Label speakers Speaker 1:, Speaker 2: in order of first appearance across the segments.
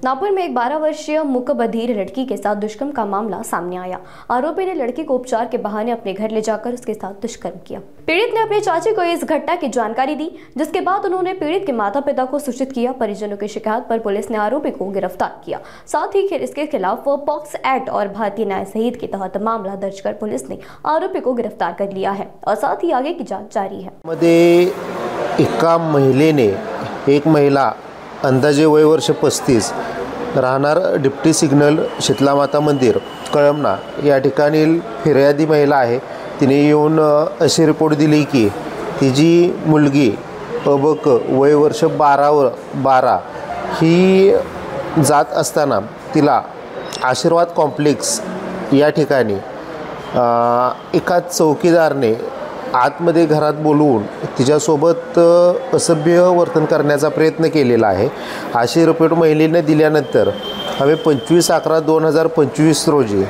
Speaker 1: नागपुर में एक 12 वर्षीय मूकबधिर लड़की के साथ दुष्कर्म का मामला सामने आया। आरोपी ने लड़की को उपचार के बहाने अपने घर ले जाकर उसके साथ दुष्कर्म किया। पीड़ित ने अपने चाची को इस घटना की जानकारी दी, जिसके बाद उन्होंने पीड़ित के माता पिता को सूचित किया। परिजनों की शिकायत पर पुलिस ने आरोपी को गिरफ्तार किया। साथ ही इसके खिलाफ पॉक्स एक्ट और भारतीय न्याय संहिता के तहत मामला दर्ज कर पुलिस ने आरोपी को गिरफ्तार कर लिया है और साथ ही आगे की जाँच जारी है।
Speaker 2: एका महिलेने एक महिला अंदाजे वय वर्ष 35 राहणार डिप्टी सिग्नल शीतला माता मंदिर कळमना या ठिकाणी फिर्यादी महिला आहे। तिने येऊन अशी रिपोर्ट दिली की तिची मुलगी अबक वय वर्ष 12 ही जात असताना तिला आशीर्वाद कॉम्प्लेक्स या ठिकाणी एका चौकीदारने आतमध्ये घरात बोलवून तिच्यासोबत असभ्य वर्तन करण्याचा प्रयत्न केलेला आहे। अशी रिपोर्ट महिलेने दिल्यानंतर आम्ही 25/11/2025 रोजी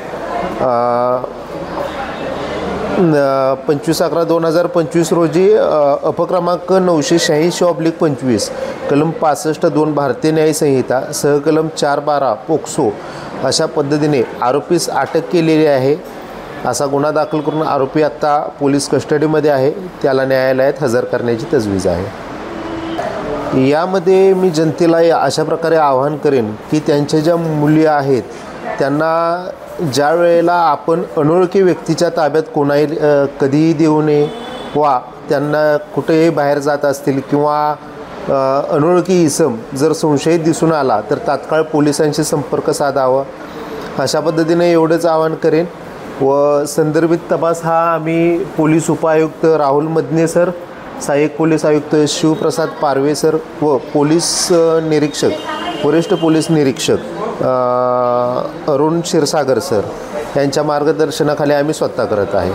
Speaker 2: 25/11/2025 रोजी अपक्रमांक 986/25 कलम 65(2) भारतीय न्याय संहिता सहकलम 412 पोक्सो अशा पद्धतीने आरोपीस अटक केलेली आहे। असा गुन्हा दाखल करून आरोपी आता पोलीस कस्टडीमध्ये आहे। त्याला न्यायालयात हजर करण्याची तजवीज आहे। यामध्ये मी जनतेला अशा प्रकारे आवाहन करेन की त्यांच्या ज्या मुली आहेत त्यांना ज्या वेळेला आपण अनोळखी व्यक्तीच्या ताब्यात कोणाही कधीही देऊ नये वा त्यांना कुठेही बाहेर जात असतील किंवा अनोळखी इसम जर संशयित दिसून आला तर तात्काळ पोलिसांशी संपर्क साधावा। अशा पद्धतीने एवढंच आवाहन करेन व संदर्भित तपास हा आम्ही पोलीस उपायुक्त राहुल मदने सर, सहाय्यक पोलीस आयुक्त शिवप्रसाद पारवे सर व पोलीस निरीक्षक वरिष्ठ पोलीस निरीक्षक अरुण क्षीरसागर सर यांच्या मार्गदर्शनाखाली आम्ही स्वतः करत आहे।